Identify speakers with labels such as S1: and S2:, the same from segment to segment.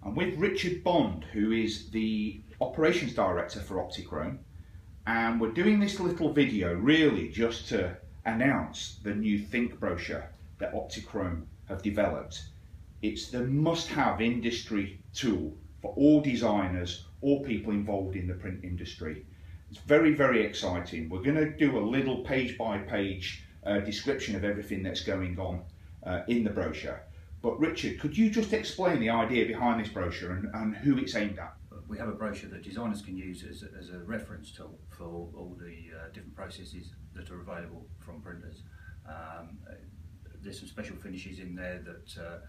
S1: I'm with Richard Bond, who is the Operations Director for Optichrome, and we're doing this little video really just to announce the new Think brochure that Optichrome have developed. It's the must-have industry tool for all designers, all people involved in the print industry. It's very, very exciting. We're going to do a little page-by-page description of everything that's going on in the brochure. But Richard, could you just explain the idea behind this brochure and who it's aimed at?
S2: We have a brochure that designers can use as a reference tool for all the different processes that are available from printers. There's some special finishes in there that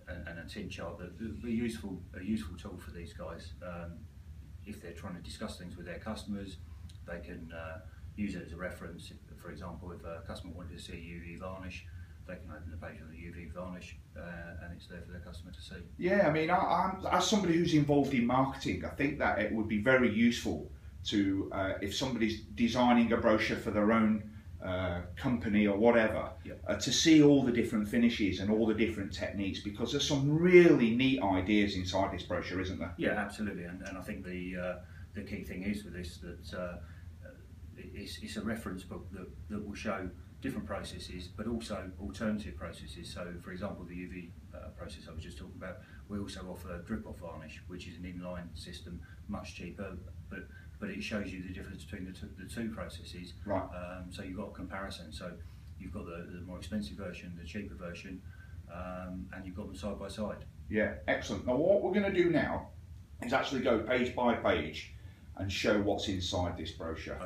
S2: and a tin chart that would be a useful tool for these guys. If they're trying to discuss things with their customers, they can use it as a reference. For example, if a customer wanted to see UV varnish, they can open the page on the UV varnish and it's there for their customer to see.
S1: Yeah, I mean, as somebody who's involved in marketing, I think that it would be very useful to, if somebody's designing a brochure for their own company or whatever, to see all the different finishes and all the different techniques, because there's some really neat ideas inside this brochure, isn't there?
S2: Yeah, absolutely, and I think the key thing is with this that it's a reference book that will show different processes, but also alternative processes. So, for example, the UV process I was just talking about, we also offer drip-off varnish, which is an inline system, much cheaper, but it shows you the difference between the two processes.
S1: Right.
S2: So you've got a comparison. So you've got the more expensive version, the cheaper version, and you've got them side by side.
S1: Yeah, excellent. Now what we're going to do now is actually go page by page and show what's inside this brochure.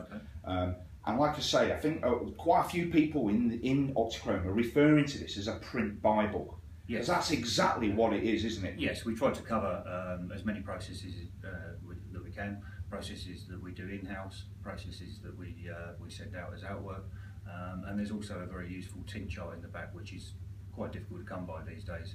S2: Okay.
S1: And like I say, I think quite a few people in Optichrome are referring to this as a print Bible.
S2: Yes.
S1: Because that's exactly what it is, isn't it?
S2: Yes, we try to cover as many processes that we can, processes that we do in-house, processes that we send out as outwork, and there's also a very useful tin chart in the back, which is quite difficult to come by these days,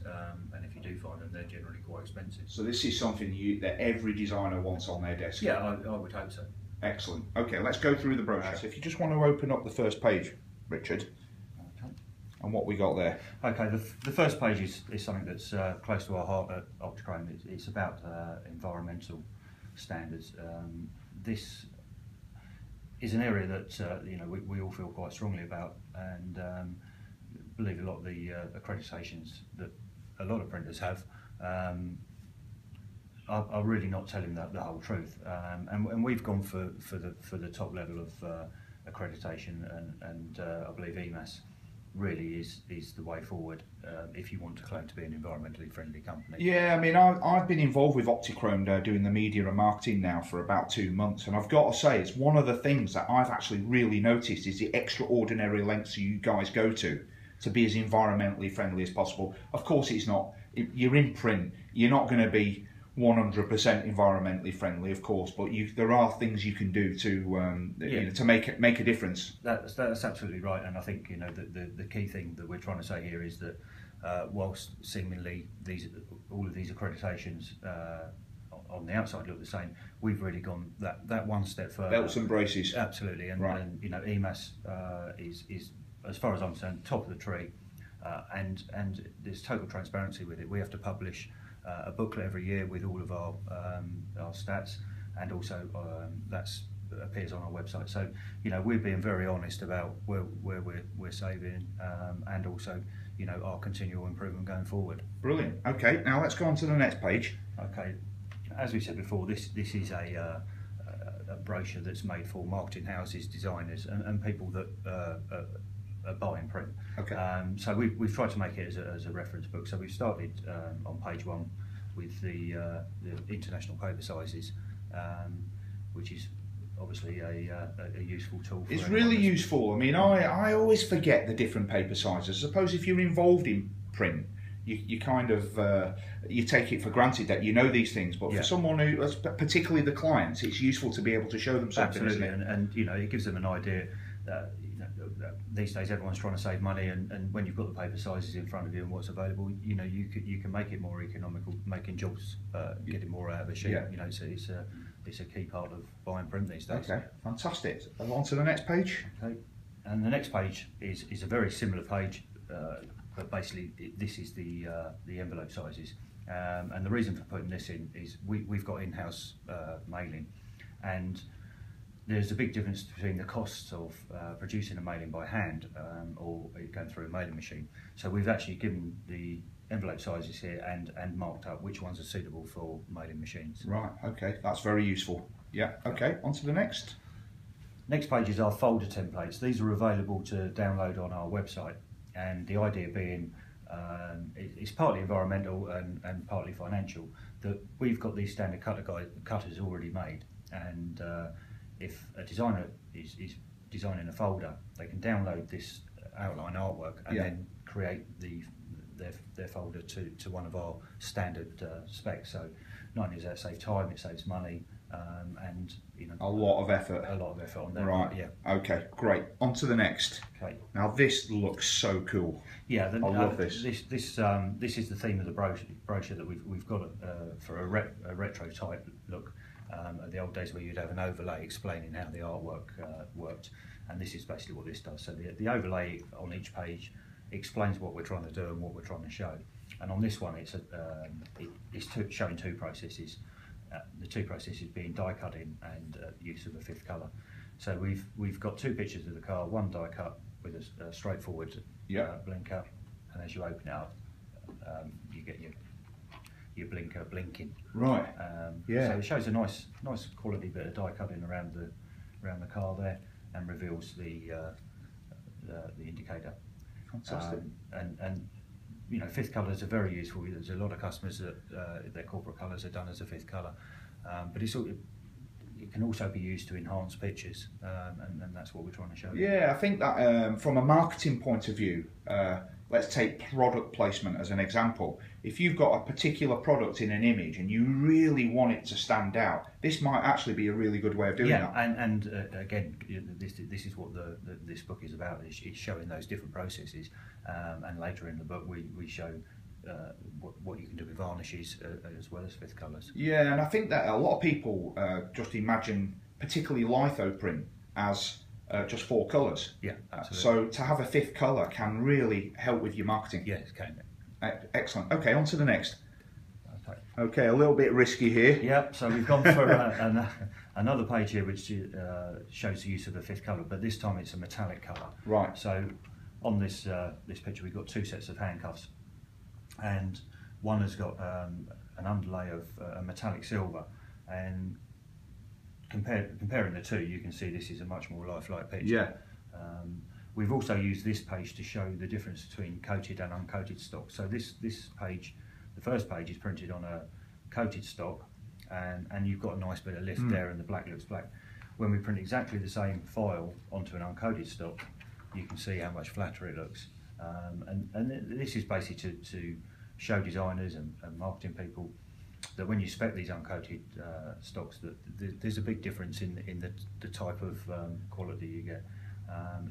S2: and if you do find them, they're generally quite expensive.
S1: So this is something that every designer wants on their desk?
S2: Yeah, I would hope so.
S1: Excellent. Okay, let's go through the brochure. So if you just want to open up the first page, Richard, okay, and what we got there.
S2: Okay, the first page is something that's close to our heart at Optichrome. It's about environmental standards. This is an area that we all feel quite strongly about, and believe a lot of the accreditations that a lot of printers have are really not telling the whole truth, and we've gone for the top level of accreditation, and I believe EMAS really is the way forward if you want to claim to be an environmentally friendly company.
S1: Yeah, I mean, I've been involved with Optichrome doing the media and marketing now for about 2 months, and I've got to say, it's one of the things that I've actually really noticed is the extraordinary lengths you guys go to be as environmentally friendly as possible. Of course, it's not. You're in print. You're not going to be 100% environmentally friendly, of course, but there are things you can do to to make a difference.
S2: That's absolutely right, and I think the key thing that we're trying to say here is that whilst seemingly all of these accreditations on the outside look the same, we've really gone that one step further.
S1: Belts and braces.
S2: Absolutely, and,
S1: right.
S2: and EMAS is, as far as I'm concerned, top of the tree, and there's total transparency with it. We have to publish a booklet every year with all of our stats, and also that appears on our website. So we're being very honest about where we're saving, and also our continual improvement going forward.
S1: Brilliant. Okay, now let's go on to the next page.
S2: Okay, as we said before, this is a brochure that's made for marketing houses, designers, and people that are buying print.
S1: Okay.
S2: So we've tried to make it as a reference book. So we've started on page 1 with the international paper sizes, which is obviously a useful tool.
S1: It's really useful. I mean, I always forget the different paper sizes. I suppose if you're involved in print, you kind of you take it for granted that you know these things, but for someone who, particularly the clients, it's useful to be able to show them something.
S2: Absolutely, and it gives them an idea that these days everyone's trying to save money, and when you've got the paper sizes in front of you and what's available, you can make it more economical, making jobs, getting more out of a sheet. So it's a key part of buying print these days.
S1: Okay, fantastic. And on to the next page.
S2: Okay, and the next page is a very similar page, but basically this is the envelope sizes. And the reason for putting this in is we've got in-house mailing, and there's a big difference between the costs of producing a mailing by hand or going through a mailing machine. So we've actually given the envelope sizes here and marked up which ones are suitable for mailing machines.
S1: Right, okay, that's very useful. Yeah, okay, on to the next.
S2: Next page is our folder templates. These are available to download on our website, and the idea being it's partly environmental and partly financial, that we've got these standard cutters already made, and if a designer is designing a folder, they can download this outline artwork and then create their folder to one of our standard specs. So not only does that save time, it saves money, and
S1: a lot of effort.
S2: A lot of effort on that.
S1: Right.
S2: Yeah.
S1: Okay. Great. On to the next.
S2: Okay.
S1: Now this looks so cool.
S2: Yeah.
S1: I love this.
S2: This is the theme of the brochure that we've got for a retro type look. At the old days where you'd have an overlay explaining how the artwork worked, and this is basically what this does. So the overlay on each page explains what we're trying to do and what we're trying to show. And on this one, it's showing two processes. The two processes being die cutting and use of a fifth colour. So we've got two pictures of the car, one die cut with a straightforward blinker, and as you open it up, you get your blinker blinking.
S1: Right.
S2: So it shows a nice quality bit of die cutting around the car there, and reveals the indicator.
S1: Fantastic.
S2: And fifth colours are very useful. There's a lot of customers that their corporate colours are done as a fifth colour, but it can also be used to enhance pictures, and that's what we're trying to show.
S1: Yeah, I think that from a marketing point of view, let's take product placement as an example. If you've got a particular product in an image and you really want it to stand out, this might actually be a really good way of doing that.
S2: And again, this is what this book is about. It's showing those different processes, and later in the book we show what you can do with varnishes as well as fifth colours.
S1: Yeah, and I think that a lot of people just imagine particularly litho print as just four colours.
S2: Yeah, absolutely.
S1: So to have a fifth colour can really help with your marketing.
S2: Yes, it can.
S1: Excellent. Okay, on to the next. Okay, a little bit risky here.
S2: Yeah, so we've gone for another page here which shows the use of a fifth colour, but this time it's a metallic colour.
S1: Right.
S2: So on this picture we've got two sets of handcuffs, and one has got an underlay of a metallic silver, and comparing the two, you can see this is a much more lifelike picture.
S1: Yeah.
S2: We've also used this page to show the difference between coated and uncoated stock. So this page, the first page, is printed on a coated stock, and you've got a nice bit of lift there, and the black looks black. When we print exactly the same file onto an uncoated stock, you can see how much flatter it looks. And this is basically to show designers and marketing people that when you spec these uncoated stocks, that there's a big difference in the type of quality you get,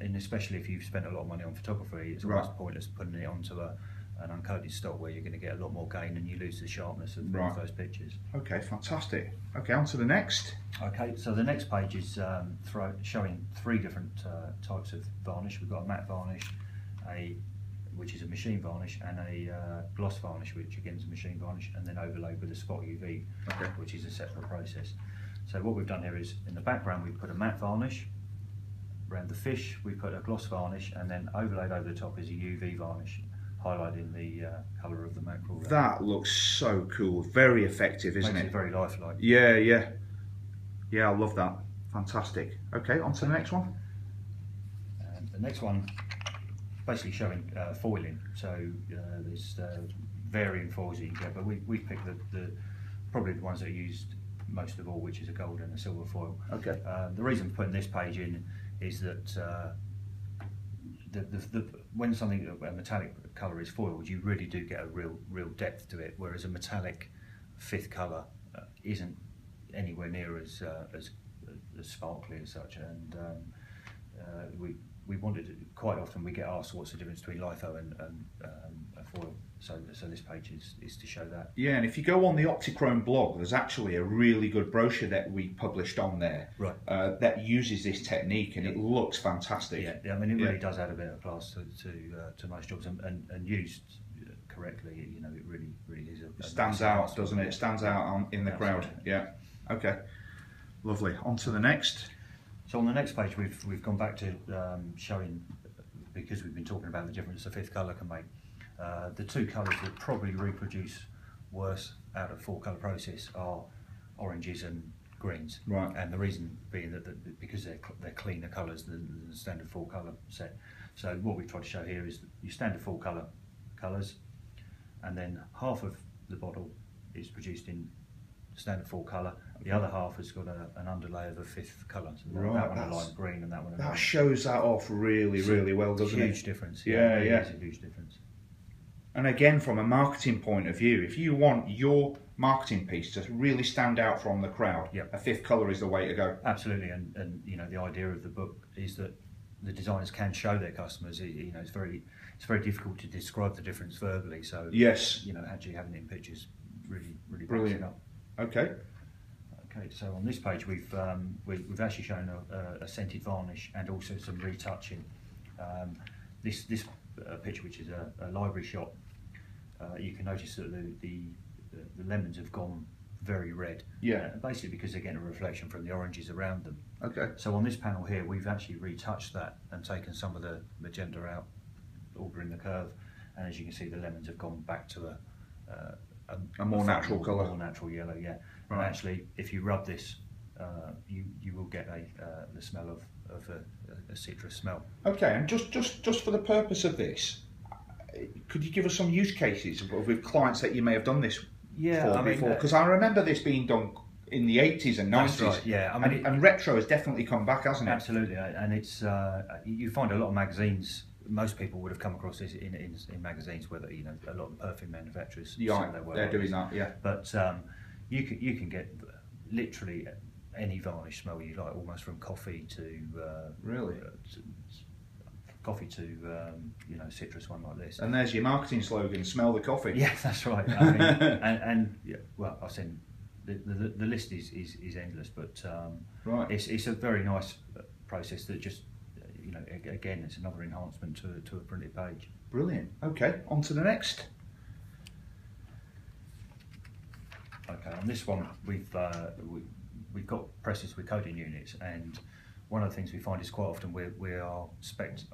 S2: and especially if you've spent a lot of money on photography, it's almost pointless putting it onto an uncoated stock where you're going to get a lot more gain and you lose the sharpness of those pictures. Okay, fantastic. Okay, on to the next. Okay, so the next page is showing three different types of varnish. We've got a matte varnish, which is a machine varnish, and a gloss varnish, which again is a machine varnish, and then overlaid with a spot UV, which is a separate process. So what we've done here is, in the background we've put a matte varnish, around the fish we put a gloss varnish, and then overlaid over the top is a UV varnish, highlighting the colour of the mackerel. That looks so cool, very effective, isn't it? Makes it very lifelike. Yeah, I love that. Fantastic. Okay, on to the next one. And the next one, basically showing foiling. So there's varying foils that you can get, but we picked probably the ones that are used most of all, which is a gold and a silver foil. Okay. The reason for putting this page in is that when something, a metallic colour is foiled, you really do get a real depth to it, whereas a metallic fifth colour isn't anywhere near as sparkly as such. And we wanted to, quite often we get asked what's the difference between litho and a foil. So this page is to show that. Yeah, and if you go on the Optichrome blog, there's actually a really good brochure that we published on there, that uses this technique, and it looks fantastic. Yeah, I mean it really does add a bit of class to most jobs, and used correctly, you know, it really is a
S1: Stands
S2: nice
S1: out, doesn't it? It stands out in the crowd. Yeah. Okay. Lovely. On to the next.
S2: So on the next page, we've gone back to showing, because we've been talking about the difference a fifth colour can make. The two colours that probably reproduce worse out of four colour process are oranges and greens.
S1: Right.
S2: And the reason being that because they're cleaner colours than the standard four colour set. So what we've tried to show here is that your standard four colour colours, and then half of the bottle is produced in standard four colour. The other half has got an underlay of a fifth colour. So that one a lime green and that one a
S1: that shows that off really well, doesn't it?
S2: Huge difference.
S1: Yeah.
S2: It's a huge difference.
S1: And again, from a marketing point of view, if you want your marketing piece to really stand out from the crowd, a fifth colour is the way to go.
S2: Absolutely, and you know, the idea of the book is that the designers can show their customers. You know, it's very difficult to describe the difference verbally. So
S1: yes,
S2: you know, actually having it in pictures really
S1: brilliant.
S2: Backs it up.
S1: Okay.
S2: Okay, so on this page we've actually shown a scented varnish and also some retouching. This picture, which is a library shop, you can notice that the lemons have gone very red.
S1: Yeah.
S2: Basically because they're getting a reflection from the oranges around them.
S1: Okay.
S2: So on this panel here, we've actually retouched that and taken some of the magenta out, altering the curve, and as you can see, the lemons have gone back to
S1: a more natural colour.
S2: More natural yellow, yeah.
S1: Right.
S2: And actually, if you rub this, you will get the smell of a citrus smell.
S1: Okay, and just for the purpose of this, could you give us some use cases with clients that you may have done this for before? Because I remember this being done in the 80s and 90s.
S2: That's right, yeah. I mean,
S1: and retro has definitely come back, hasn't it?
S2: Absolutely, and it's you find a lot of magazines. Most people would have come across this in magazines, whether you know a lot of perfume manufacturers.
S1: Yeah, they're doing that. Yeah,
S2: but you can get literally any varnish smell you like, almost from coffee to
S1: really.
S2: Coffee to you know, citrus one like this.
S1: And there's your marketing slogan: "Smell the coffee."
S2: Yeah, that's right. I mean, and yeah, well, I've seen the list is endless, but
S1: right,
S2: it's a very nice process that just you know, again, it's another enhancement to a printed page.
S1: Brilliant. Okay, on to the next.
S2: Okay, on this one we've got presses with coating units, and one of the things we find is quite often we are spec'd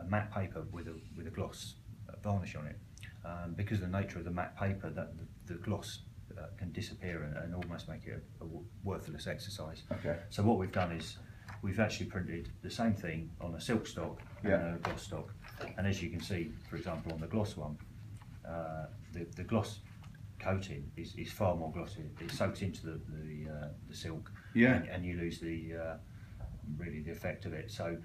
S2: matte paper with a gloss varnish on it, because of the nature of the matte paper, that the gloss can disappear and almost make it a worthless exercise.
S1: Okay.
S2: So what we've done is we've actually printed the same thing on a silk stock and a gloss stock, and as you can see, for example, on the gloss one, the gloss coating is far more glossy. It soaks into the silk, and you lose really the effect of it. So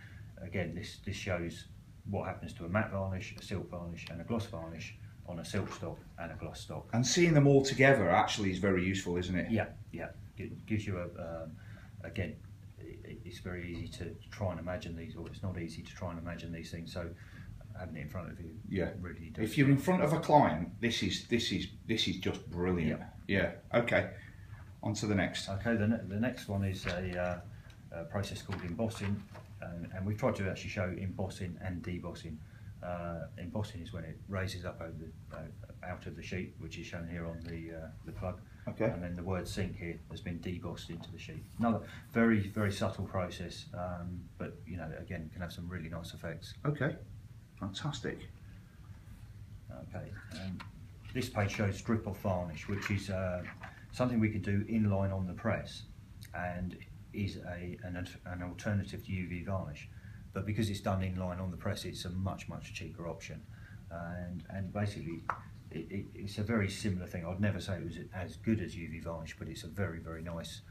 S2: again, this shows what happens to a matte varnish, a silk varnish and a gloss varnish on a silk stock and a gloss stock.
S1: And seeing them all together actually is very useful, isn't it?
S2: Yeah, it gives you again, it's very easy to try and imagine these, or it's not easy to try and imagine these things, so having it in front of you really does.
S1: If you're in front of a client, this is just brilliant. Yeah. Okay, on to the next.
S2: Okay, the next one is a process called embossing, and we've tried to actually show embossing and debossing. Embossing is when it raises up over out of the sheet, which is shown here on the plug.
S1: Okay.
S2: And then the word sink here has been debossed into the sheet. Another very subtle process, but you know, again, can have some really nice effects.
S1: Okay, fantastic.
S2: Okay, this page shows drip off varnish, which is something we can do inline on the press, and is an alternative to UV varnish. But because it's done inline on the press, it's a much cheaper option, and basically it's a very similar thing. I'd never say it was as good as UV varnish, but it's a very nice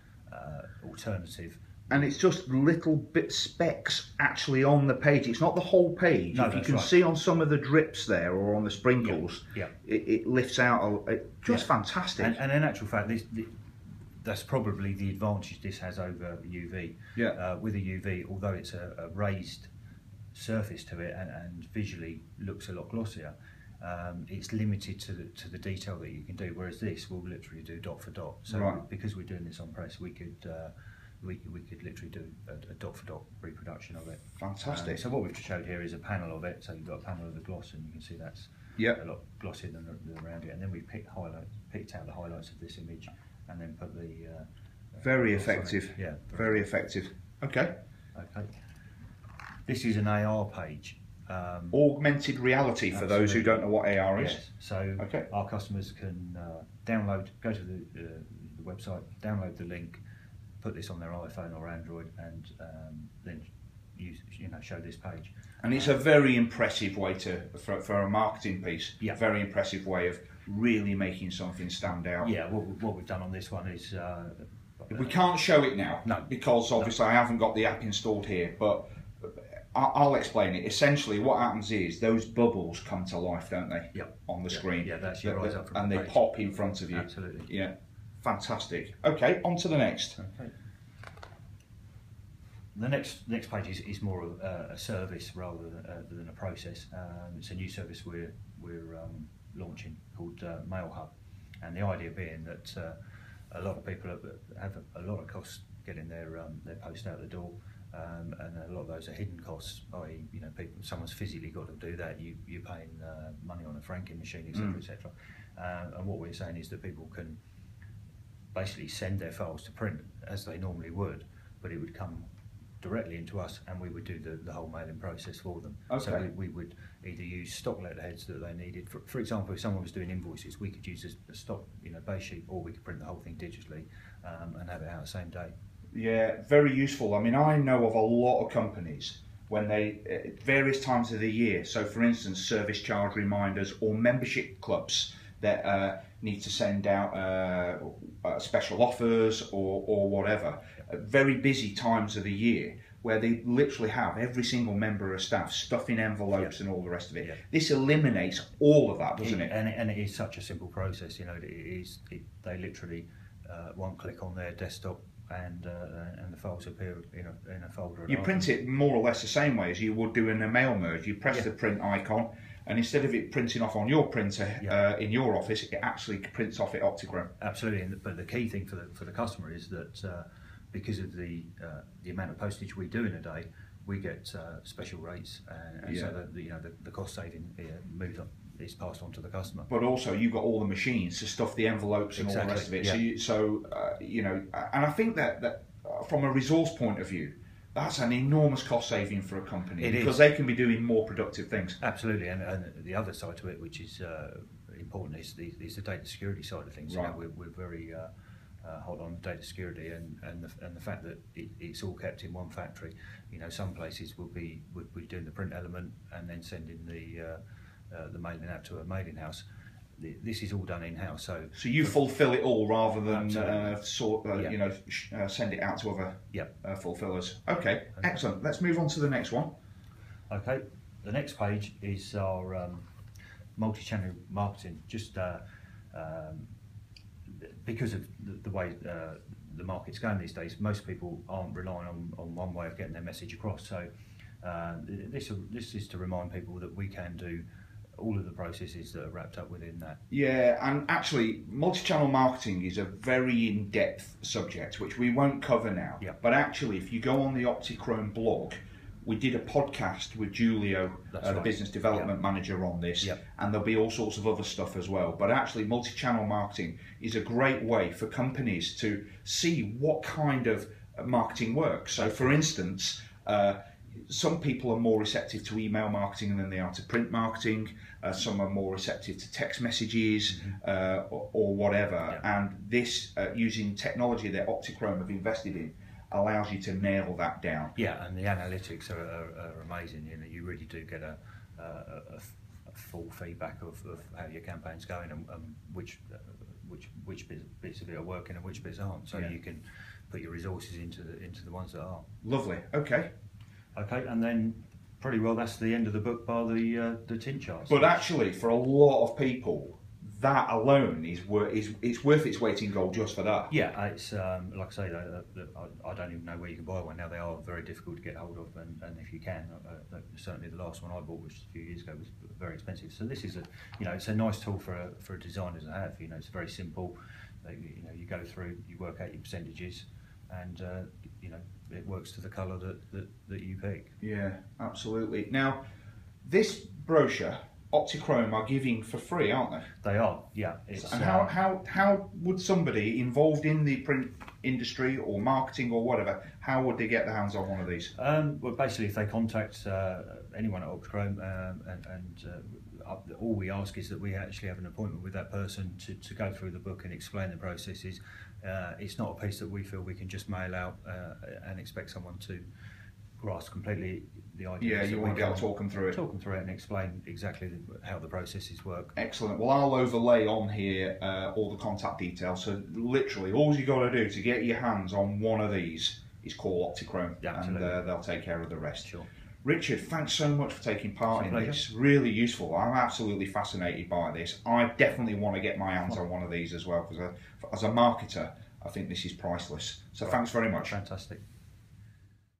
S2: alternative.
S1: And it's just little bit specks actually on the page. It's not the whole page.
S2: No,
S1: if you can see on some of the drips there or on the sprinkles, it lifts out. Just fantastic.
S2: And in actual fact, that's probably the advantage this has over UV. With a UV, although it's a raised surface to it and visually looks a lot glossier, it's limited to the detail that you can do. Whereas this will literally do dot for dot. So because we're doing this on press, we could literally do a dot for dot reproduction of it.
S1: Fantastic.
S2: So what we've showed here is a panel of it. So you've got a panel of the gloss, and you can see that's
S1: Yep.
S2: a lot glossier than around it, and then we picked out the highlights of this image, and then put the
S1: very effective.
S2: Yeah,
S1: very effective. Okay.
S2: Okay. This is an AR page.
S1: Augmented reality for those who don't know what AR is.
S2: Yes. So our customers can go to the website, download the link, put this on their iPhone or Android, and then show this page.
S1: And it's a very impressive way for a marketing piece.
S2: Yeah.
S1: Very impressive way of really making something stand out.
S2: Yeah. What we've done on this one is
S1: we can't show it now,
S2: no,
S1: because obviously I haven't got the app installed here, but I'll explain it. Essentially, what happens is those bubbles come to life, don't they?
S2: Yep.
S1: On the screen.
S2: Yeah, that's your eyes up from
S1: and
S2: the
S1: they
S2: page.
S1: pop in front of you.
S2: Absolutely.
S1: Yeah, fantastic. Okay, on to the next.
S2: Okay. The next page is more of a service rather than a process. It's a new service we're launching called Mail Hub, and the idea being that a lot of people have a lot of costs getting their post out the door. And a lot of those are hidden costs, i.e., someone's physically got to do that. You're paying money on a franking machine, etc., etc. And what we're saying is that people can basically send their files to print as they normally would, but it would come directly into us, and we would do the whole mailing process for them.
S1: Okay.
S2: So we would either use stock letterheads that they needed. For example, if someone was doing invoices, we could use a stock base sheet, or we could print the whole thing digitally and have it out the same day.
S1: Yeah, very useful. I mean, I know of a lot of companies when they, at various times of the year, so for instance, service charge reminders or membership clubs that need to send out special offers or whatever, very busy times of the year where they literally have every single member of staff stuffing envelopes and all the rest of it. This eliminates all of that, doesn't it?
S2: And it is such a simple process. They literally one click on their desktop, and the files appear in a folder.
S1: You print it more or less the same way as you would do in a mail merge. You press the print icon, and instead of it printing off on your printer in your office, it actually prints off at Optichrome.
S2: Absolutely, but the key thing for the customer is that because of the amount of postage we do in a day, we get special rates, and so that the cost saving moves up. Is passed on to the customer. But
S1: also, you've got all the machines to stuff the envelopes and all the rest of it.
S2: Yeah.
S1: And I think that from a resource point of view, that's an enormous cost saving for a company, because they can be doing more productive things.
S2: Absolutely, and the other side to it, which is important, is the data security side of things.
S1: Right.
S2: We're very hot on data security and the fact that it's all kept in one factory. Some places would be doing the print element and then sending the mailing out to a mailing house. This is all done in house. So
S1: you fulfil it all rather than send it out to other fulfillers. Okay, excellent. Let's move on to the next one.
S2: Okay, the next page is our multi-channel marketing. Just because of the way the market's going these days, most people aren't relying on one way of getting their message across. So this is to remind people that we can do all of the processes that are wrapped up within that.
S1: Yeah, and actually, multi-channel marketing is a very in-depth subject, which we won't cover now.
S2: Yeah.
S1: But actually, if you go on the Optichrome blog, we did a podcast with Julio, the business development manager, on this, and there'll be all sorts of other stuff as well. But actually, multi-channel marketing is a great way for companies to see what kind of marketing works. So, for instance, some people are more receptive to email marketing than they are to print marketing. Some are more receptive to text messages or whatever. And this, using technology that Optichrome have invested in, allows you to nail that down.
S2: Yeah, and the analytics are amazing. You really do get a full feedback of how your campaign's going and which bits of it are working and which bits aren't. So you can put your resources into the ones that are.
S1: Lovely. Okay.
S2: Okay, and then pretty well that's the end of the book bar the tint charts.
S1: But actually, for a lot of people, that alone is worth its weight in gold just for that.
S2: Yeah, it's like I say, I don't even know where you can buy one now. They are very difficult to get hold of, and if you can, certainly the last one I bought, which was a few years ago, was very expensive. So this is it's a nice tool for designers to have. It's very simple. You go through, you work out your percentages, and it works to the colour that you pick.
S1: Yeah, absolutely. Now, this brochure Optichrome are giving for free, aren't they?
S2: They are, yeah. It's,
S1: and how would somebody involved in the print industry or marketing or whatever, how would they get their hands on one of these?
S2: Well, basically, if they contact anyone at Optichrome, all we ask is that we actually have an appointment with that person to go through the book and explain the processes. It's not a piece that we feel we can just mail out and expect someone to grasp completely the idea.
S1: Yeah, you want to be able to talk them through it.
S2: Talk them through it and explain exactly how the processes work.
S1: Excellent. Well, I'll overlay on here all the contact details. So literally, all you got to do to get your hands on one of these is call Optichrome,
S2: Yeah,
S1: and they'll take care of the rest.
S2: Sure.
S1: Richard, thanks so much for taking part in this. Really useful. I'm absolutely fascinated by this. I definitely want to get my hands on one of these as well, because as a marketer, I think this is priceless. So thanks very much.
S2: Fantastic.